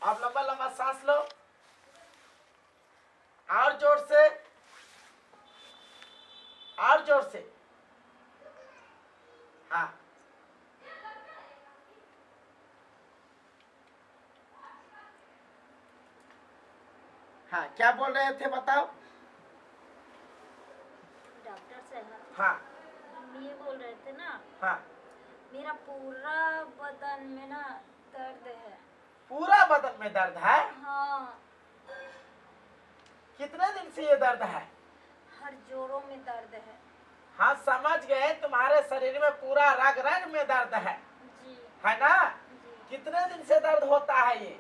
आप लंबा लंबा सांस लो, और जोर से, और जोर से। हाँ हाँ, क्या बोल रहे थे बताओ। डॉक्टर साहब, हाँ ये बोल रहे थे ना, हाँ, मेरा पूरा बदन में ना दर्द है। पूरा बदन में दर्द है? हाँ, कितने दिन से ये दर्द है? हर जोड़ों में दर्द है। हाँ समझ गए, तुम्हारे शरीर में पूरा रग रग में दर्द है जी है ना? जी, कितने दिन से दर्द होता है ये?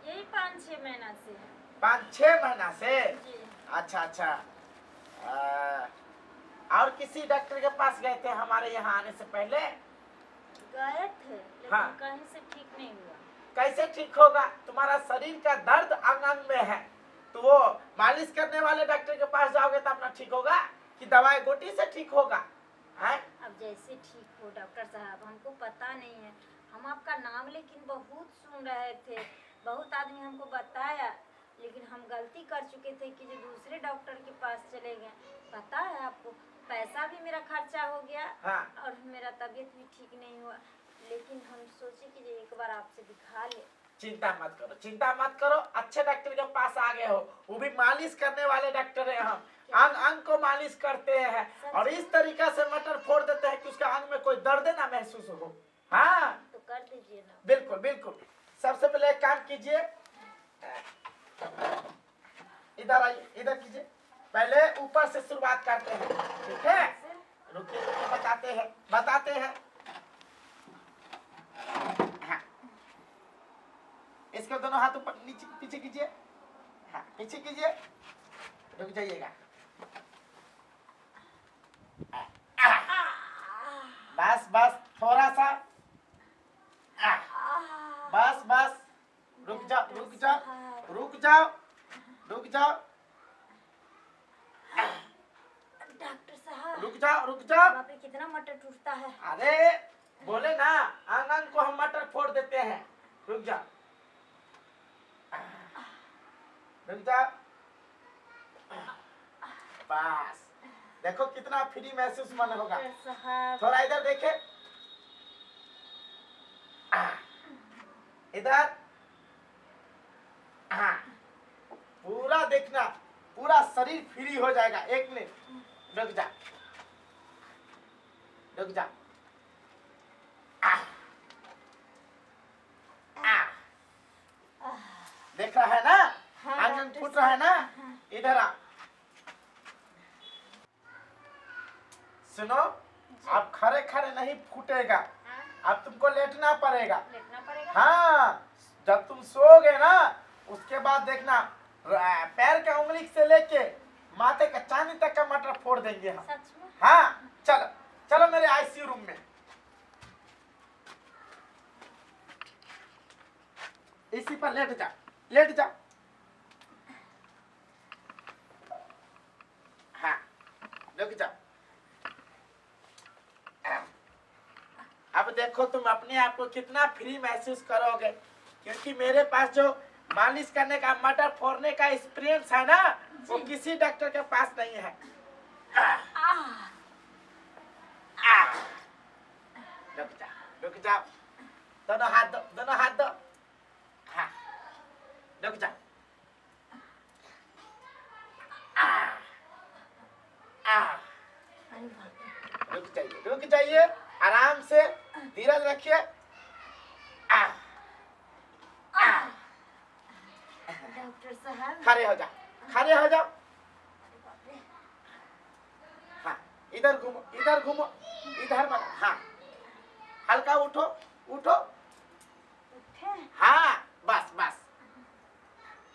यही 5-6 महीना से है। 5-6 महीना से? जी। अच्छा अच्छा। और किसी डॉक्टर के पास गए थे हमारे यहाँ आने से पहले? गए थे, लेकिन हाँ। कहीं से ठीक नहीं हुआ। कैसे ठीक होगा? तुम्हारा शरीर का दर्द अंग अंग में है, तो वो मालिश करने वाले डॉक्टर के पास जाओगे तो अपना ठीक होगा कि दवाई गोटी से ठीक होगा? है? अब जैसे ठीक हो डॉक्टर साहब, हमको पता नहीं है। हम आपका नाम लेकिन बहुत सुन रहे थे, बहुत आदमी हमको बताया, लेकिन हम गलती कर चुके थे कि जो दूसरे डॉक्टर के पास चले गए। पता है आपको, पैसा भी मेरा खर्चा हो गया। हाँ। और मेरा तबीयत भी ठीक नहीं हुआ, लेकिन हम सोचे कि जो एक बार आपसे दिखा ले। चिंता मत करो, चिंता मत करो, अच्छे डॉक्टर के पास आ गए हो। वो भी मालिश करने वाले डॉक्टर है। हम अंग अंग को मालिश करते हैं और इस तरीका से मटर फोड़ देते हैं कि उसका अंग में कोई दर्द ना महसूस हो। हाँ तो कर दीजिए ना। बिल्कुल बिल्कुल। सबसे पहले एक काम कीजिए, इधर आइए, इधर कीजिए। पहले ऊपर से शुरुआत करते हैं, ठीक है? रुकिए रुकिए, बताते हैं। हाँ। इसके दोनों हाथ ऊपर नीचे पीछे कीजिए। हाँ पीछे कीजिए, रुक जाइएगा। बस बस, थोड़ा सा। बस बस, रुक जाओ रुक जाओ रुक जाओ रुक जाओ। डॉक्टर साहब, रुक जाओ रुक जाओ। बाप रे, कितना मटर टूटता है। अरे बोले ना, अंग अंग को हम मटर फोड़ देते हैं। रुक जाओ रुक जाओ। बस, देखो कितना फ्री महसूस मन होगा। डॉक्टर साहब, थोड़ा इधर देखे, इधर। हाँ, पूरा देखना, पूरा शरीर फ्री हो जाएगा। 1 मिनट रुक जा, रुक जा। देख रहा है ना, आंगन फूट रहा है ना? इधर आ। सुनो, अब खड़े खड़े नहीं फूटेगा, अब तुमको लेटना पड़ेगा। लेटना पड़ेगा। हाँ, जब तुम सोओगे ना, उसके बाद देखना, पैर के उंगली से लेके माथे का चांदी तक का मटर फोड़ देंगे हम। सच में? हाँ चलो चलो मेरे आईसीयू रूम में। इसी पर लेट जा, लेट जा। हाँ रुक जा। अब देखो तुम अपने आप को कितना फ्री महसूस करोगे, क्योंकि मेरे पास जो मालिश करने का, मटर फोड़ने का एक्सपीरियंस है ना, वो किसी डॉक्टर के पास नहीं है। रुक जाओ, दोनों हाथ दो, दोनों हाथ दो। हाँ रुक जाओ। रुक जाइए, आराम से, धीरज रखिए। डॉक्टर साहब, खड़े हो जाओ, खड़े हो जाओ। हाँ इधर घूमो, इधर घूमो, इधर बढ़ो। हाँ हल्का उठो, उठो। उठे? हाँ बस बस,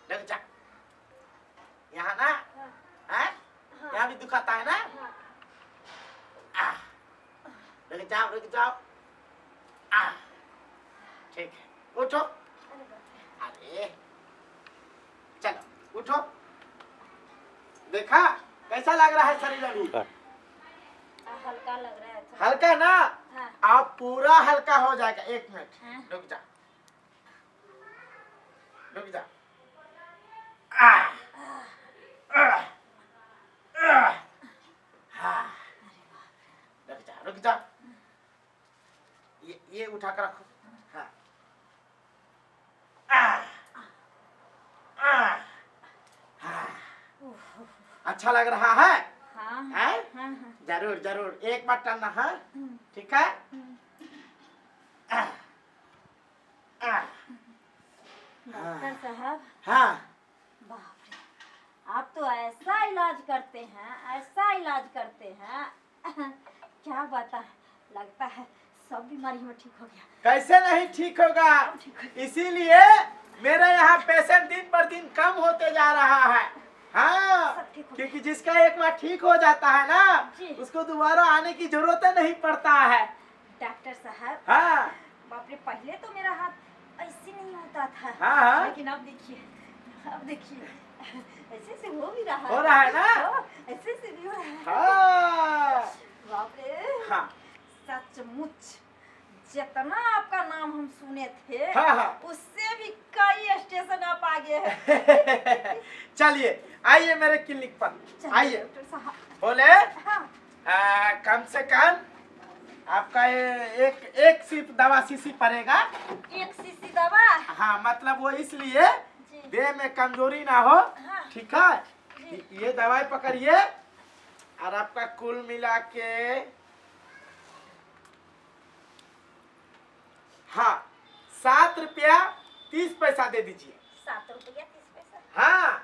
रुक जा। यहाँ ना, है? यहाँ भी दुखाता है ना? रुक जाओ रुक जाओ। ठीक है, उठो। अरे चलो उठो। देखा कैसा लग रहा है शरीर अभी? हल्का लग रहा है थोड़ा। हल्का ना? हाँ। आप पूरा हल्का हो जाएगा। 1 मिनट हाँ। रुक जा। रुक जा। आ, आ, आ, हाँ, रुक जा। ये उठा कर रखो। हाँ। हाँ। अच्छा लग रहा है? हाँ है? हाँ। जरूर जरूर एक बार टनना है, ठीक है? डॉक्टर साहब, हाँ बाप रे, आप तो ऐसा इलाज करते हैं, ऐसा इलाज करते हैं क्या बता, लगता है सब बीमारी में ठीक हो गया। कैसे नहीं ठीक होगा? इसीलिए मेरे यहाँ पेशेंट दिन पर दिन कम होते जा रहा है। हाँ, सब ठीक हो क्योंकि जिसका एक बार ठीक हो जाता है ना, जी। उसको दोबारा आने की जरूरत नहीं पड़ता है। डॉक्टर साहब, हाँ बाप रे, पहले तो मेरा हाथ ऐसे नहीं होता था। हाँ हाँ। लेकिन अब देखिए ऐसे से हो भी रहा है। हो रहा है ना? ऐसे से भी हो रहा है। हाँ बाप रे, हाँ सचमुच जितना आपका नाम हम सुने थे, हाँ हाँ। उससे भी कई स्टेशन आप आगे हैं। चलिए आइए मेरे क्लिनिक पर, चलिए आइए। डॉक्टर साहब। बोले हाँ, कम से कम आपका ये एक सिर्फ दवा शीशी पड़ेगा। 1 सीसी दवा। हाँ, मतलब वो इसलिए जी। देह में कमजोरी ना हो, हाँ। ठीक है? जी। ये दवाई पकड़िए और आपका कुल मिला के हाँ 7 रुपया 30 पैसा दे दीजिए। 7 रुपया 30 पैसा हाँ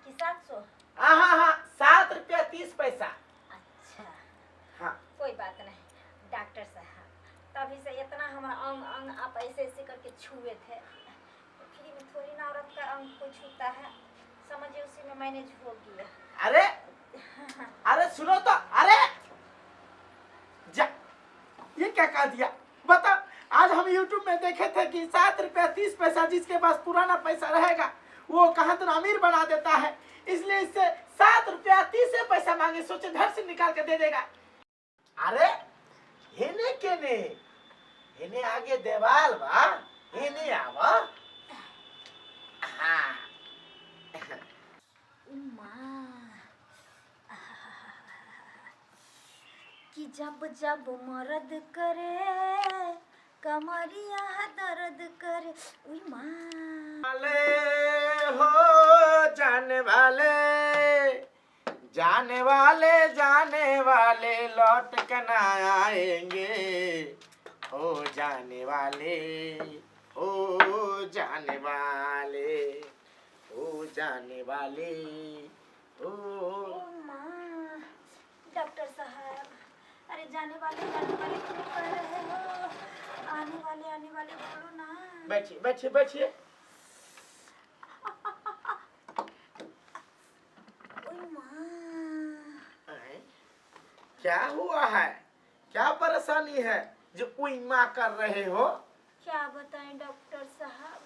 कि 700? हाँ हाँ हाँ 7 रुपया 30 पैसा। अच्छा, हाँ कोई बात नहीं डॉक्टर साहब, तभी से इतना हमारा अंग अंग आप ऐसे ऐसे करके छुए थे, तो फ्री में थोड़ी ना औरत का अंग को छूता है, समझिए उसी में मैनेज हो गया। अरे अरे सुनो तो, अरे जा, ये क्या कह दिया बताओ? आज हम YouTube में देखे थे कि 7 रुपया 30 पैसा जिसके पास पुराना पैसा रहेगा वो कहाँ तो अमीर बना देता है, इसलिए इससे 7 रुपया 30 पैसा मांगे, सोचे घर से निकाल के दे देगा। अरे हेने केने हेने आगे देवाल बा, हेने आवा। हाँ कि जब जब मर्द करे कमरिया दर्द करे, उई माँ। वाले हो जाने वाले, जाने वाले जाने वाले लौट कर ना आएंगे। हो जाने वाले, हो जाने वाले, हो जाने वाले, ओ माँ, डॉक्टर साहब, अरे जाने वाले क्यों कह रहे हो? आने वाले बोलो ना। बैठिए बैठिए बैठिए। ओए माँ, क्या हुआ है? क्या परेशानी है जो उइमा कर रहे हो? क्या बताएं डॉक्टर साहब?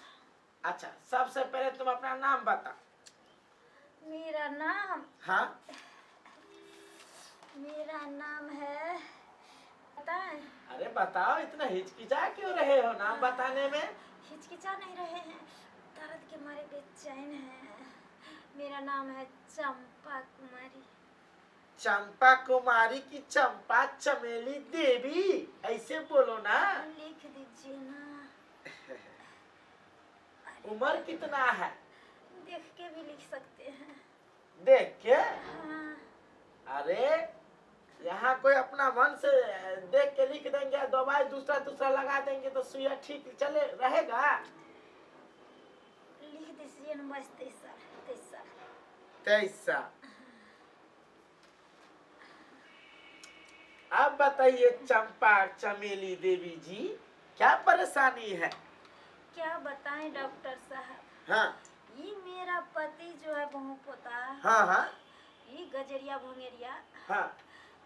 अच्छा, सबसे पहले तुम अपना नाम बता। मेरा नाम, हाँ मेरा नाम है, बताएं? अरे बताओ, इतना हिचकिचा क्यों रहे हो नाम बताने में? हिचकिचा नहीं रहे हैं, दर्द के मारे बेचैन हैं। मेरा नाम है चंपा कुमारी। चंपा कुमारी की चंपा चमेली देवी, ऐसे बोलो ना। लिख दीजिए ना। उम्र कितना है? देख के भी लिख सकते हैं। देख के? हाँ। अरे यहाँ कोई अपना मन से देख के लिख देंगे, दवाई दूसरा लगा देंगे तो सुइया ठीक चले रहेगा? लिख दीजिए ना, बस 23 साल। 23 साल। अब बताइए चंपा चमेली देवी जी, क्या परेशानी है? क्या बताएं डॉक्टर साहब? हाँ ये मेरा पति जो है बहु पोता, हाँ हाँ ये गजरिया भोंगेरिया, हाँ।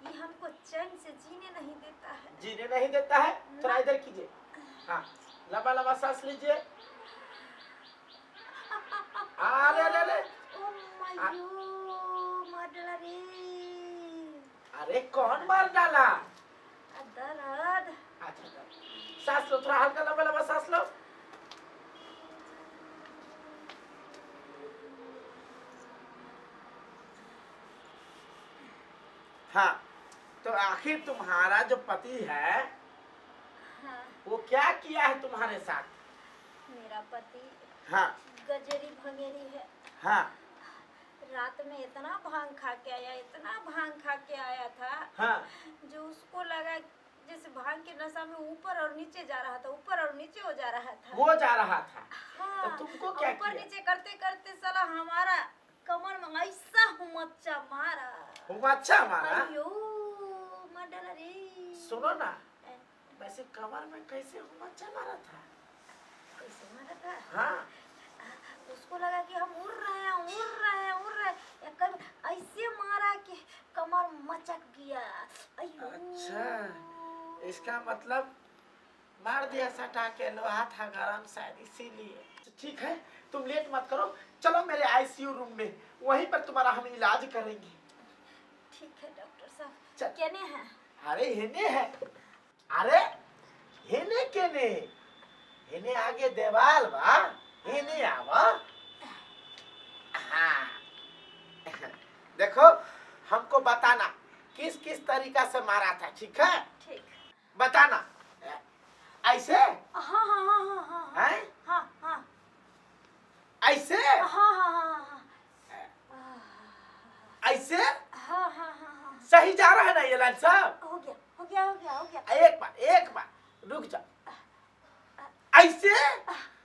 ये हमको चैन से जीने नहीं देता है। जीने नहीं देता है? थोड़ा इधर कीजिए। हाँ, लंबा लंबा सांस लीजिए। अरे ले ले। ओ मायो, मार डाला रे। अरे कौन मार डाला? दर्द। अच्छा सांस लो, थोड़ा हल्का लंबा लंबा सांस लो। हाँ, तो आखिर तुम्हारा जो पति है हाँ, वो क्या किया है तुम्हारे साथ? मेरा पति हाँ गजरी भंगेरी है। हाँ रात में इतना भांग खा के आया, इतना भांग खा के आया था हाँ जो उसको लगा जैसे भांग के नशा में ऊपर और नीचे जा रहा था, ऊपर और नीचे हो जा रहा था। वो जा रहा था। हाँ, तो तुमको क्या ऊपर किया? नीचे करते करते साला हमारा कमर में ऐसा हुमच्चा मारा। वो अच्छा मारा। अयो मडल रे। सुनो ना, वैसे कमर में कैसे हुमच्चा मारा था? कैसे मारा था? हाँ, उसको लगा कि हम उड़ रहे हैं, उड़ रहे हैं, उड़ रहे हैं। या कभी ऐसे मारा कि कमर मचक गया। अयो। अच्छा, इसका मतलब मार दिया सटा के, लोहा था गरम शायद इसीलिए। ठीक है, तुम लेट मत करो, चलो मेरे आईसीयू रूम में, वहीं पर तुम्हारा हम इलाज करेंगे। ठीक है डॉक्टर साहब। चल। केने हैं? अरे हेने है, अरे हेने केने, हेने आगे देवाल बा, हेने आवा। हाँ देखो, हमको बताना किस किस तरीका से मारा था, ठीक है? ठीक। बताना। ऐसे? हाँ हाँ हाँ हाँ हाँ हैं? हाँ हाँ ऐसे? हाँ हाँ हाँ ऐसे? हाँ हाँ हाँ। सही जा रहा है ना ये लाइन साहब? हो गया हो गया हो गया हो गया। एक बार रुक जा। ऐसे?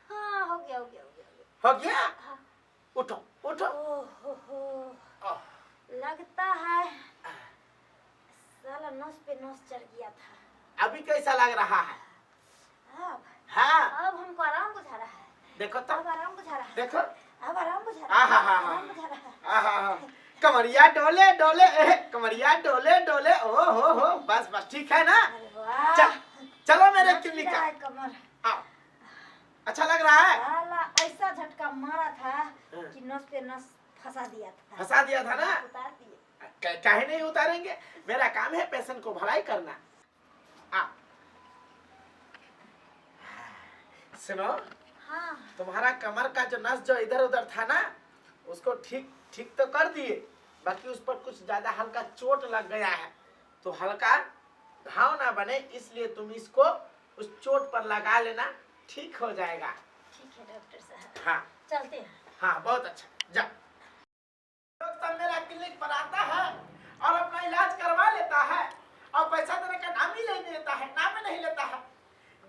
हाँ हो गया हो गया हो गया हो गया? हाँ। उठो उठो। ओह, लगता है साला नस पे नस चढ़ गया था। अभी कैसा लग रहा है? अब हाँ, अब हमको आराम बुझा रहा है। देखो अब तो, आराम बुझा रहा है। देखो। अब आराम बुझा रहा है। आहा, आराम बुझा रहा है। आहा, कमरिया डोले डोले, कमरिया डोले डोले, ओ हो, बस बस ठीक है ना? अरे वाह। चलो मेरे नाच क्लिनिक रहा का। है कमर। आओ, अच्छा लग रहा है? साला ऐसा झटका मारा था कि नस पे नस फंसा दिया था। फंसा दिया था ना? उतार दिए। काहे नहीं उतारेंगे, मेरा काम है पेशेंट को भलाई करना। आ सुनो, हाँ तुम्हारा कमर का जो नस जो इधर उधर था ना, उसको ठीक ठीक तो कर दिए, बाकी उस पर कुछ ज्यादा हल्का चोट लग गया है, तो हल्का घाव ना बने इसलिए तुम इसको उस चोट पर लगा लेना, ठीक हो जाएगा। ठीक है डॉक्टर साहब। हाँ चलते हैं। हाँ, बहुत अच्छा, जा। लोग सब मेरा क्लिनिक पर आता है और अपना इलाज करवा लेता है और पैसा देने का नाम ही नहीं लेता है, नाम नहीं लेता है।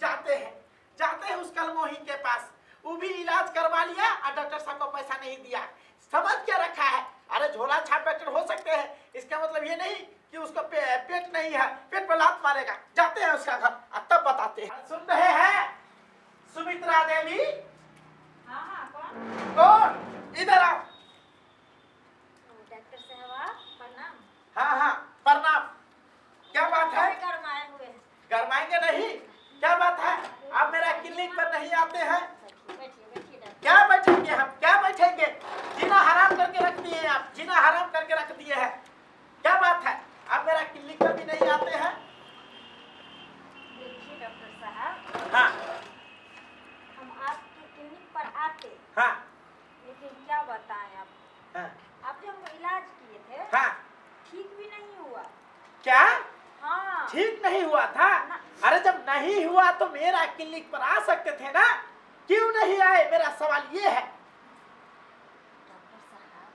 जाते हैं उस कलमोही के पास, वो भी इलाज करवा लिया और डॉक्टर साहब को पैसा नहीं दिया। समझ क्या रखा है? अरे झोला छाप डॉक्टर हो सकते हैं, इसका मतलब ये नहीं कि उसको पेट नहीं है, पेट पर लात मारेगा। जाते हैं उसका घर और तब बताते हैं। सुन रहे हैं सुमित्रा देवी? हाँ हाँ कौन? कौन? इधर आओ। डॉक्टर साहब प्रणाम। हाँ हाँ प्रणाम। क्या बात है? गरमाए हुए हैं। गरमाएंगे नहीं, क्या बात है? आप मेरा क्लिनिक पर नहीं आते हैं? बैठिए बैठिए डॉक्टर। क्या बैठेंगे हम, क्या बैठेंगे? जीना हराम करके रख दिए हैं आप, जीना हराम करके रख दिए हैं। क्या बात है, आप मेरा क्लिनिक पर भी नहीं आते हैं? देखिए डॉक्टर साहब, हाँ हम आपके क्लिनिक पर आते, हाँ लेकिन क्या बताएं आप, हाँ आप जो हमको इलाज किए थे हाँ। ठीक भी नहीं हुआ। क्या हाँ ठीक नहीं हुआ था? अरे जब नहीं हुआ तो मेरा क्लिनिक पर आ सकते थे ना, क्यों नहीं आए? मेरा सवाल ये है। डॉक्टर साहब,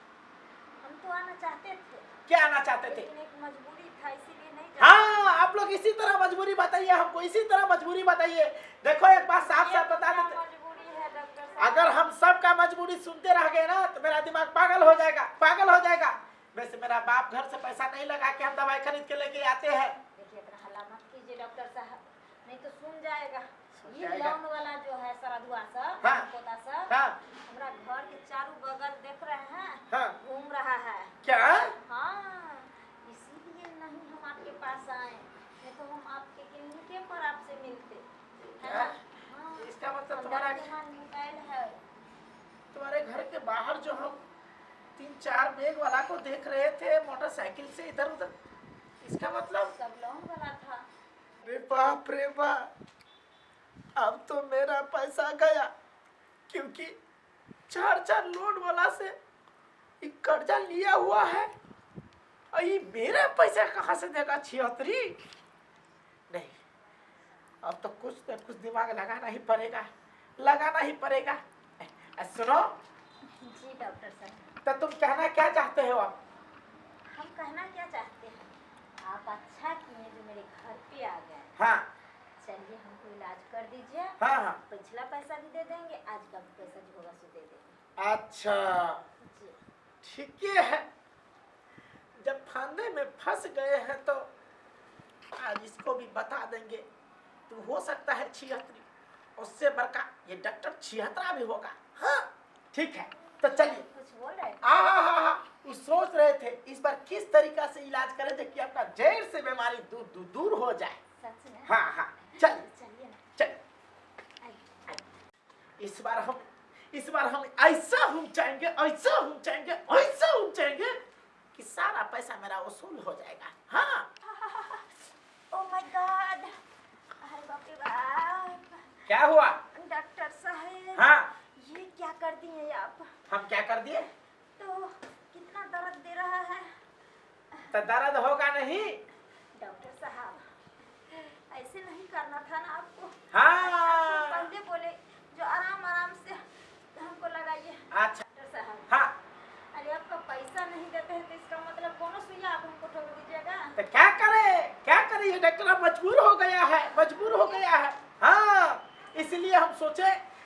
हम तो आना चाहते थे, क्या आना चाहते थे? लेकिन एक मजबूरी था इसीलिए नहीं जा हाँ, आप लोग इसी तरह मजबूरी बताइए हमको, इसी तरह मजबूरी बताइए। देखो एक बात साफ साफ बता क्या देते, मजबूरी है डॉक्टर साहब? अगर हम सबका मजबूरी सुनते रह गए ना तो मेरा दिमाग पागल हो जाएगा, पागल हो जाएगा। वैसे मेरा बाप घर से पैसा नहीं लगा के हम दवाई खरीद के लेके आते हैं। देखिए इतना हल्ला मत कीजिए डॉक्टर साहब, नहीं तो सुन जाएगा। ये जाएगा। लौंड वाला जो है सरधुआ सब, हाँ। पोता सब, हाँ हमरा घर के चारों बगल देख रहे हैं, हाँ। घूम रहा है। क्या? हाँ, इसीलिए नहीं हम आपके पास आए, नहीं तो हम आपके क्लिनिक पर आपसे मिलते है ना? हाँ, इसका मतलब अंदर तुम्हारा के मन मोबाइल है। तुम्हारे घर के बाहर जो हम 3-4 बैग वाला को देख रहे थे मोटरसाइकिल से इधर उधर, इसका मतलब सब लौंड वाला था। रे बाप रे बाप, अब तो मेरा पैसा गया, क्योंकि 4-4 लोड वाला से एक कर्जा लिया हुआ है और ये मेरे पैसे कहाँ से देगा छिहत्तरी? नहीं, अब तो कुछ न कुछ दिमाग लगाना ही पड़ेगा, लगाना ही पड़ेगा। सुनो जी डॉक्टर साहब। तो तुम कहना क्या चाहते हो आप? हम कहना क्या चाहते हैं, आप अच्छा किए जो मेरे घर पे आ गए। हाँ चलिए हमको इलाज कर दीजिए। हाँ हाँ। पिछला पैसा भी दे देंगे, आज का भी पैसा जो होगा सो दे देंगे। अच्छा जी ठीक है, जब फंदे में फंस गए हैं तो आज इसको भी बता देंगे। तो हो सकता है छिहत्तरी, उससे बड़का ये डॉक्टर छिहत्तरा भी होगा। हाँ ठीक है, तो चलिए। कुछ बोल रहे हैं? वो सोच रहे थे इस बार किस तरीका से इलाज करें थे कि आपका जड़ से बीमारी दूर हो जाए। सच में? हाँ हाँ चलिए चलिए ना। चलिए। आइए। इस बार हम ऐसा हुमचाएंगे, ऐसा हुमचाएंगे, ऐसा हुमचाएंगे कि सारा पैसा मेरा वसूल हो जाएगा। हाँ ओह माय गॉड, अरे बाप रे बाप। क्या हुआ? डॉक्टर साहब, हाँ ये क्या कर दिए आप? हम क्या कर दिए? तो कितना दर्द दे रहा है। तो दर्द होगा नहीं? डॉक्टर साहब, ऐसे नहीं करना था ना आपको। हाँ आपको पहले बोले जो आराम आराम से हमको लगाइए। अच्छा डॉक्टर साहब, हाँ, अरे आपका पैसा नहीं देते हैं तो इसका मतलब कौन सुइया आप हमको ठोक दीजिएगा। तो क्या करे ये डॉक्टर मजबूर हो गया है, मजबूर हो गया है। हाँ इसलिए हम सोचे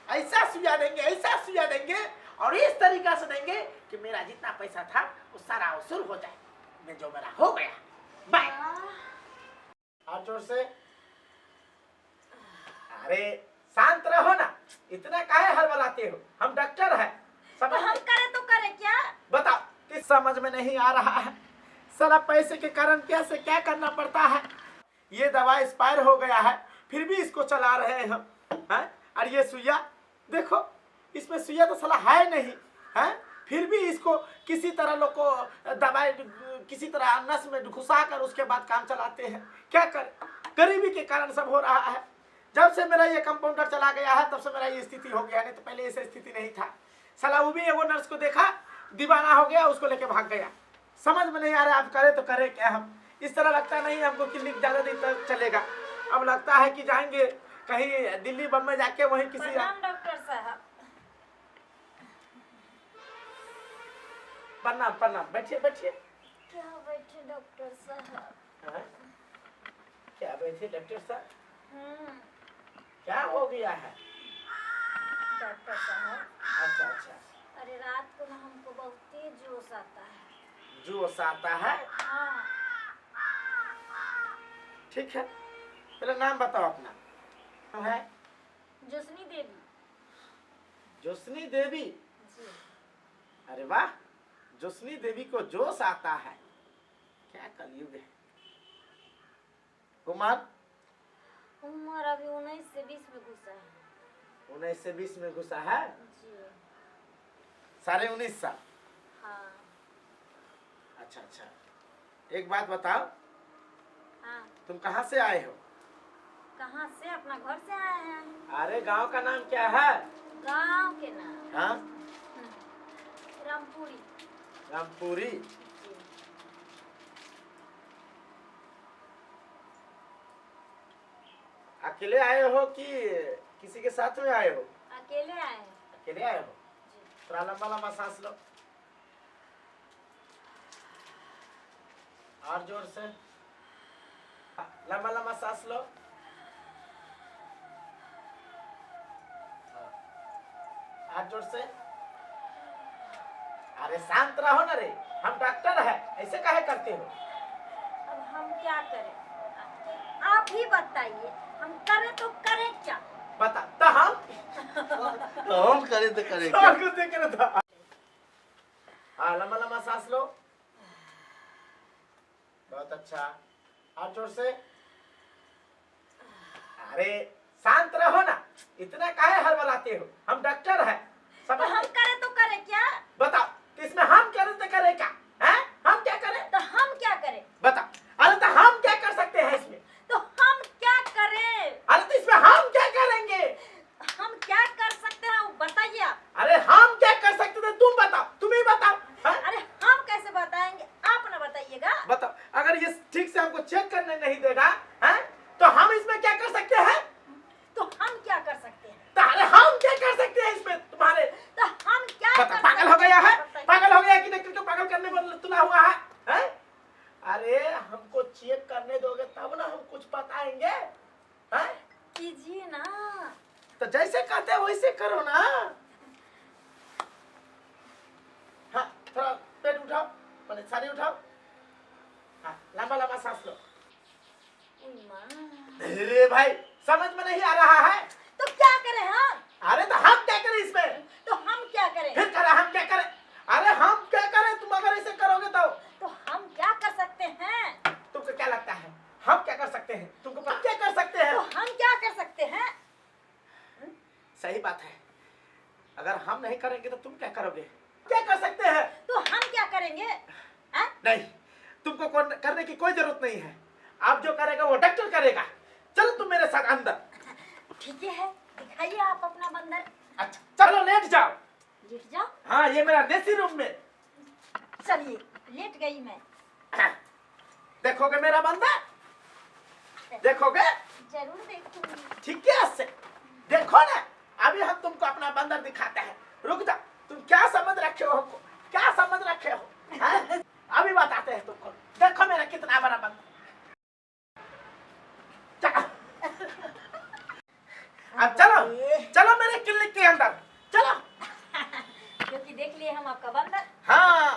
ऐसा सुइया देंगे और इस तरीका से देंगे कि मेरा जितना पैसा था वो सारा वसूल हो जाए। मैं जो मेरा हो गया। बाय। और जोर से। अरे शांत रहो ना, इतना काहे हड़बड़ाते हो? हम डॉक्टर हैं। तो हम करें तो करें क्या? बताओ, किस समझ में नहीं आ रहा है? सारा पैसे के कारण कैसे क्या करना पड़ता है। ये दवा एक्सपायर हो गया है फिर भी इसको चला रहे हैं हम। हैं? और ये सुइया देखो, इसमें सुइया तो साला है नहीं है, फिर भी इसको किसी तरह लोग को दवाई किसी तरह नस में घुसा कर उसके बाद काम चलाते हैं। क्या कर, गरीबी के कारण सब हो रहा है। जब से मेरा ये कंपाउंडर चला गया है तब से मेरा ये स्थिति हो गया, नहीं तो पहले ऐसी स्थिति नहीं था। साला वो भी एगो नर्स को देखा, दीवाना हो गया, उसको लेके भाग गया। समझ में नहीं आ रहा, आप करें तो करें क्या हम? इस तरह लगता नहीं हमको क्लिनिक ज्यादा दिन तक चलेगा। अब लगता है कि जाएंगे कहीं दिल्ली बम्बई जाके वहीं किसी। प्रणाम डॉक्टर साहब। प्रणाम प्रणाम, बैठिए बैठिए। क्या बैठे डॉक्टर साहब? हाँ? क्या बैठे डॉक्टर साहब? क्या हो गया है? डॉक्टर साहब, अच्छा अच्छा, अरे रात को ना हमको बहुत तेज जोश आता है। जोश आता है? हाँ। ठीक है, पहले नाम बताओ अपना। है जोशनी देवी। जोशनी देवी? जी। अरे वाह, जोशनी देवी को जोश आता है। क्या कलयुग है। उम्र अभी 19 से 20 में घुसा है। 19 से 20 में घुसा है? जी। 19.5 साल? हाँ। अच्छा अच्छा, एक बात बताओ, हाँ। तुम कहाँ से आए हो? कहाँ से? अपना घर से आए हैं। अरे गांव का नाम क्या है? गांव के नाम? हाँ, रामपुरी। रामपुरी। जी। अकेले आए हो कि किसी के साथ में आए हो? अकेले आए हैं। अकेले आए हो? जी। थोड़ा लंबा लंबा सांस लो और जोर से लंबा लंबा सांस लो। और जोर से। अरे शांत रहो ना रे, हम डॉक्टर है, ऐसे काहे करते हो? अब हम क्या करें? आप ही बताइए, हम करें तो करें क्या? बता तो हम करें तो करें क्या? सब कुछ देख रहे था। हाँ, लंबा लंबा सांस लो। बहुत अच्छा, और जोर से। अरे शांत रहो ना, इतना काहे हड़बड़ाते हो? हम डॉक्टर है, तो समझ हम करें तो करें क्या? बताओ, इसमें हम करें तो करें क्या? हैं? हम क्या करें? तो हम क्या करें? बताओ। अरे तो हम क्या कर सकते हैं इसमें? तो हम क्या करें? अरे तो इसमें हम क्या करेंगे? हम क्या कर सकते हैं वो बताइए आप। अरे हम क्या कर सकते थे तुम बताओ, तुम ही बताओ। हैं? अरे हम कैसे बताएंगे, आप ना बताइएगा। वैसे करो ना। हाँ थोड़ा पेट उठाओ, मैंने सारी उठाओ। हाँ लंबा लंबा सांस लो। उई माँ। अरे भाई समझ में नहीं आ रहा है? तो क्या करें हम? अरे तो हम क्या करें इसमें? तो हम क्या करें? फिर करा हम क्या करें? अरे हम क्या करें? तुम अगर ऐसे करोगे तो हम क्या कर सकते हैं? तुमको क्या लगता है हम क्या कर सकते हैं? तुमको क्या कर सकते हैं? तो हम क्या कर सकते हैं? सही बात है, अगर हम नहीं करेंगे तो तुम क्या करोगे? क्या कर सकते हैं? तो हम क्या करेंगे? हैं? नहीं, तुमको करने की कोई जरूरत नहीं है। आप जो करेगा वो डॉक्टर करेगा। चलो तुम मेरे साथ अंदर। ठीक है, दिखाइए आप अपना बंदर। अच्छा चलो लेट जाओ। लेट जाओ। हाँ ये मेरा देसी रूम में। चलिए लेट गई मैं। देखोगे मेरा बंदर? देखोगे? जरूर देखूंगी। ठीक है से देखो ना, अभी हम तुमको अपना बंदर दिखाते हैं। रुक जा, तुम क्या समझ रखे हो हमको? क्या समझ रखे हो? हैं? अभी बताते हैं तुमको। देखो मेरा कितना बड़ा बंदर। अब चलो चलो मेरे क्लिनिक के अंदर चलो। क्योंकि देख लिए हम आपका बंदर। हाँ